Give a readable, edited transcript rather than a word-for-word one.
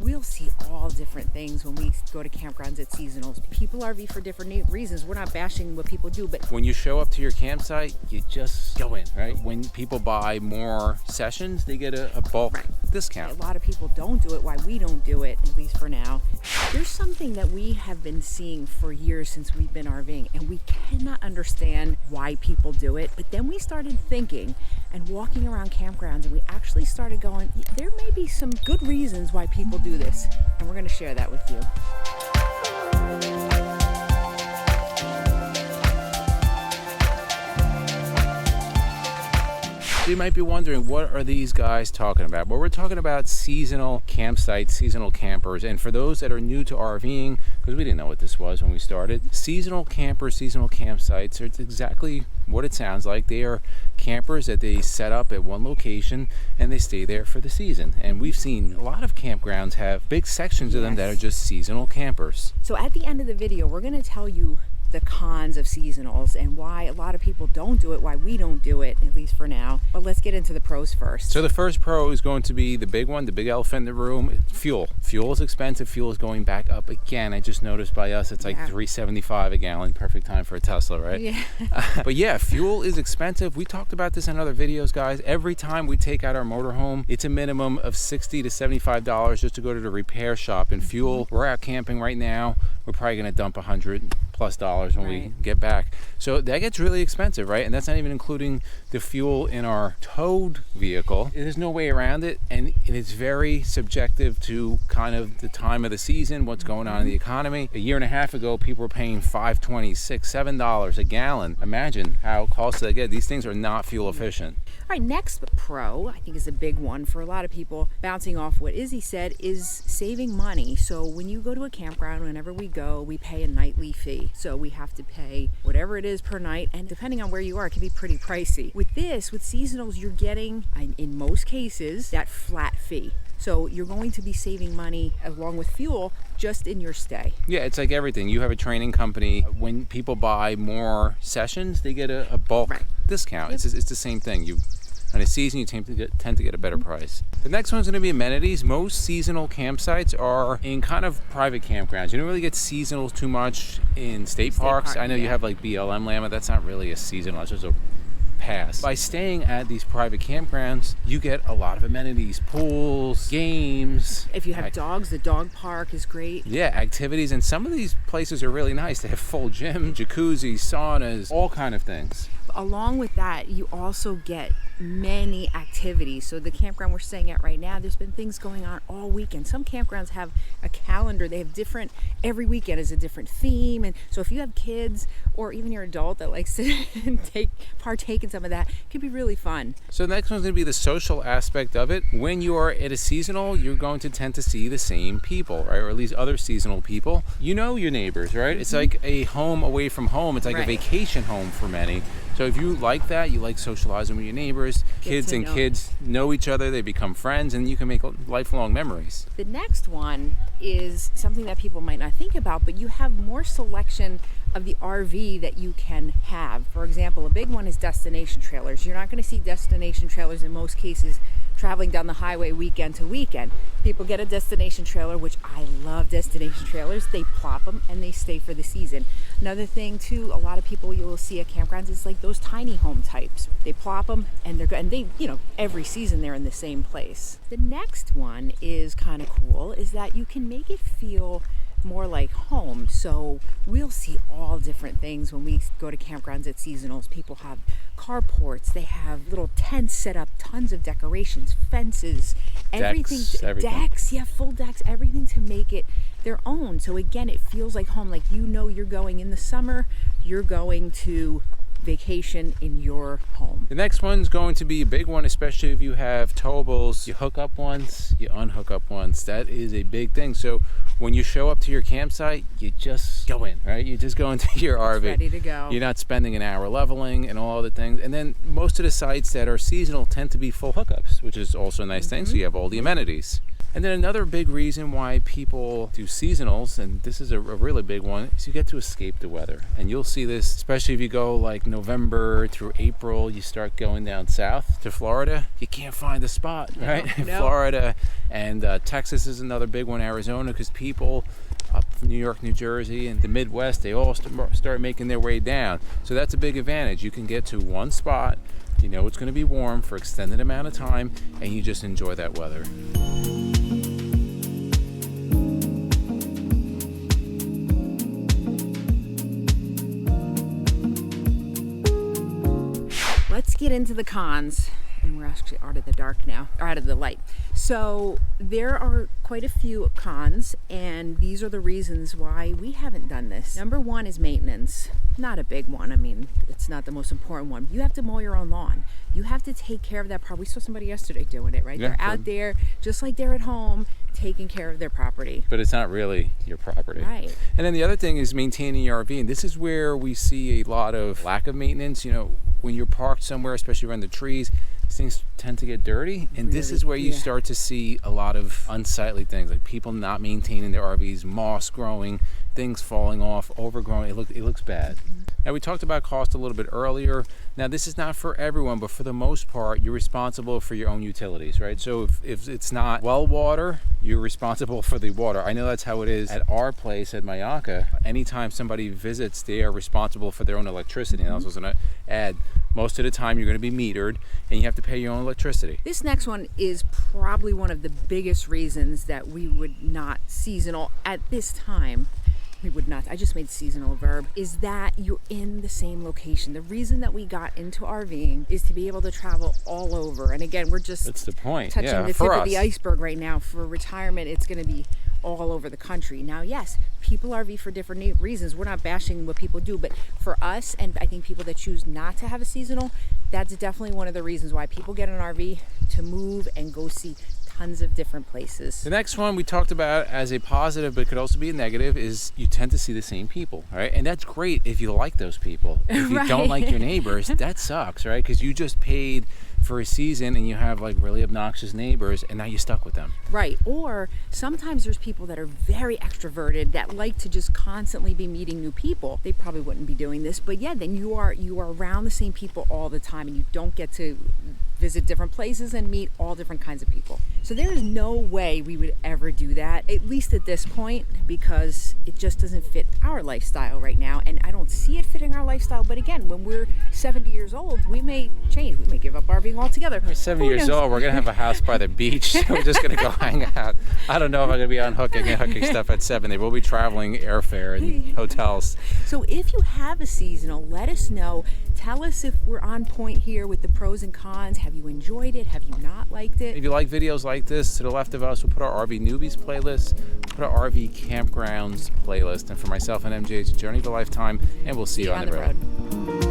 we'll see all different things when we go to campgrounds at seasonals. People RV for different reasons. We're not bashing what people do, but when you show up to your campsite, you just go in, right? When people buy more sessions, they get a bulk discount. A lot of people don't do it. Why we don't do it, at least for now. There's something that we have been seeing for years since we've been RVing, and we cannot understand why people do it. But then we started thinking and walking around campgrounds, and we actually started going, there may be some good reasons why people do this, and we're going to share that with you. So you might be wondering, what are these guys talking about? Well, we're talking about seasonal campsites, seasonal campers. And for those that are new to RVing, because we didn't know what this was when we started, seasonal campers, seasonal campsites are exactly what it sounds like. They are campers that they set up at one location and they stay there for the season. And we've seen a lot of campgrounds have big sections of them that are just seasonal campers. So at the end of the video, we're going to tell you the cons of seasonals and why a lot of people don't do it, why we don't do it, at least for now. But let's get into the pros first. So the first pro is going to be the big one, the big elephant in the room, fuel. Fuel is expensive. Fuel is going back up again. I just noticed by us, it's like $3.75 a gallon. Perfect time for a Tesla, right? Yeah. But yeah, fuel is expensive. We talked about this in other videos, guys. Every time we take out our motorhome, it's a minimum of $60 to $75 just to go to the repair shop. And fuel, we're out camping right now. We're probably going to dump $100+ when we get back. So that gets really expensive, right? And that's not even including the fuel in our towed vehicle. There's no way around it, and it's very subjective to kind of the time of the season, what's going on in the economy. A year and a half ago, people were paying $5, $20, $6, $7 a gallon. Imagine how costly they get. These things are not fuel efficient. All right, next pro, I think is a big one for a lot of people, bouncing off what Izzy said, is saving money. So when you go to a campground, whenever we go, we pay a nightly fee. So we have to pay whatever it is per night, and depending on where you are, it can be pretty pricey. With this, with seasonals, you're getting, in most cases, that flat fee. So you're going to be saving money along with fuel just in your stay. Yeah, it's like everything. You have a training company. When people buy more sessions, they get a bulk discount. Yep. It's the same thing. On a season, you tend to get a better price. The next one's going to be amenities. Most seasonal campsites are in kind of private campgrounds. You don't really get seasonals too much in state parks. I know you have like BLM land, but that's not really a seasonal. It's just a pass. By staying at these private campgrounds, you get a lot of amenities, pools, games. If you have dogs, the dog park is great. Yeah, activities, and some of these places are really nice. They have full gym, jacuzzi, saunas, all kind of things. Along with that, you also get many activities. So the campground we're staying at right now, there's been things going on all weekend. Some campgrounds have a calendar. They have different, every weekend is a different theme. And so if you have kids or even your adult that likes to partake in some of that, it can be really fun. So the next one's going to be the social aspect of it. When you are at a seasonal, you're going to tend to see the same people, right? Or at least other seasonal people. You know your neighbors, right? It's like a home away from home. It's like a vacation home for many. So if you like that, you like socializing with your neighbors, kids know each other, they become friends, and you can make lifelong memories. The next one is something that people might not think about, but you have more selection of the RV that you can have. For example, a big one is destination trailers. You're not going to see destination trailers in most cases traveling down the highway weekend to weekend. People get a destination trailer, which I love destination trailers. They plop them and they stay for the season. Another thing too, a lot of people you will see at campgrounds is like those tiny home types. They plop them and they're good, and they, every season they're in the same place. The next one is kind of cool, is that you can make it feel more like home. So we'll see all different things when we go to campgrounds at seasonals. People have carports, they have little tents set up, tons of decorations, fences, everything, decks, full decks, everything to make it their own. So again, it feels like home, like you're going in the summer, you're going to vacation in your home. The next one's going to be a big one, especially if you have towables. You hook up once, you unhook up once. That is a big thing. So when you show up to your campsite, you just go in, right? You just go into your RV. Ready to go. You're not spending an hour leveling and all the things. And then most of the sites that are seasonal tend to be full hookups, which is also a nice thing. So you have all the amenities. And then another big reason why people do seasonals, and this is a really big one, is you get to escape the weather. And you'll see this, especially if you go like November through April, you start going down south to Florida, you can't find a spot, right? No. Florida and Texas is another big one, Arizona, because people up from New York, New Jersey, and the Midwest, they all start making their way down. So that's a big advantage. You can get to one spot, you know it's going to be warm for extended amount of time, and you just enjoy that weather. Let's get into the cons. And we're actually out of the dark now, or out of the light. So there are quite a few cons, and these are the reasons why we haven't done this. Number one is maintenance. Not a big one. I mean, it's not the most important one. You have to mow your own lawn. You have to take care of that property. We saw somebody yesterday doing it, right? Yeah, they're out there, just like they're at home, taking care of their property. But it's not really your property. Right. And then the other thing is maintaining your RV. And this is where we see a lot of lack of maintenance. You know, when you're parked somewhere, especially around the trees, things tend to get dirty, and this is where you start to see a lot of unsightly things, like people not maintaining their RVs, moss growing, things falling off, overgrowing. It looks bad. Now, we talked about cost a little bit earlier. Now, this is not for everyone, but for the most part, you're responsible for your own utilities, right? So if it's not well water, you're responsible for the water. I know that's how it is at our place at Mayaka. Anytime somebody visits, they are responsible for their own electricity. And I was going to add, most of the time you're going to be metered, and you have to pay your own electricity. This next one is probably one of the biggest reasons that we would not seasonal at this time. We would not, I just made seasonal a verb, is that you're in the same location. The reason that we got into RVing is to be able to travel all over. And again, we're just That's the point. touching Yeah, the tip for of us. the iceberg right now. For retirement, it's going to be all over the country. Now, yes, people RV for different reasons. We're not bashing what people do, but for us, and I think people that choose not to have a seasonal, that's definitely one of the reasons why people get an RV, to move and go see tons of different places. The next one we talked about as a positive, but it could also be a negative, is you tend to see the same people, right? And that's great if you like those people. If you don't like your neighbors, that sucks, right? Because you just paid for a season and you have like really obnoxious neighbors, and now you're stuck with them. Right. Or sometimes there's people that are very extroverted that like to just constantly be meeting new people. They probably wouldn't be doing this, but yeah, then you are around the same people all the time, and you don't get to visit different places and meet all different kinds of people. So there is no way we would ever do that, at least at this point, because it just doesn't fit our lifestyle right now, and I don't see it fitting our lifestyle. But again, when we're 70 years old, we may change. We may give up RVing altogether. We're 70 years old. We're gonna have a house by the beach. So we're just gonna go hang out. I don't know if I'm gonna be unhooking stuff at 70. We'll be traveling airfare and hotels. So if you have a seasonal, let us know. Tell us if we're on point here with the pros and cons. Have you enjoyed it? Have you not liked it? If you like videos like this, to the left of us, we'll put our RV Newbies playlist, put our RV Campgrounds playlist. And for myself and MJ, it's a journey of a lifetime, and we'll see you on the road.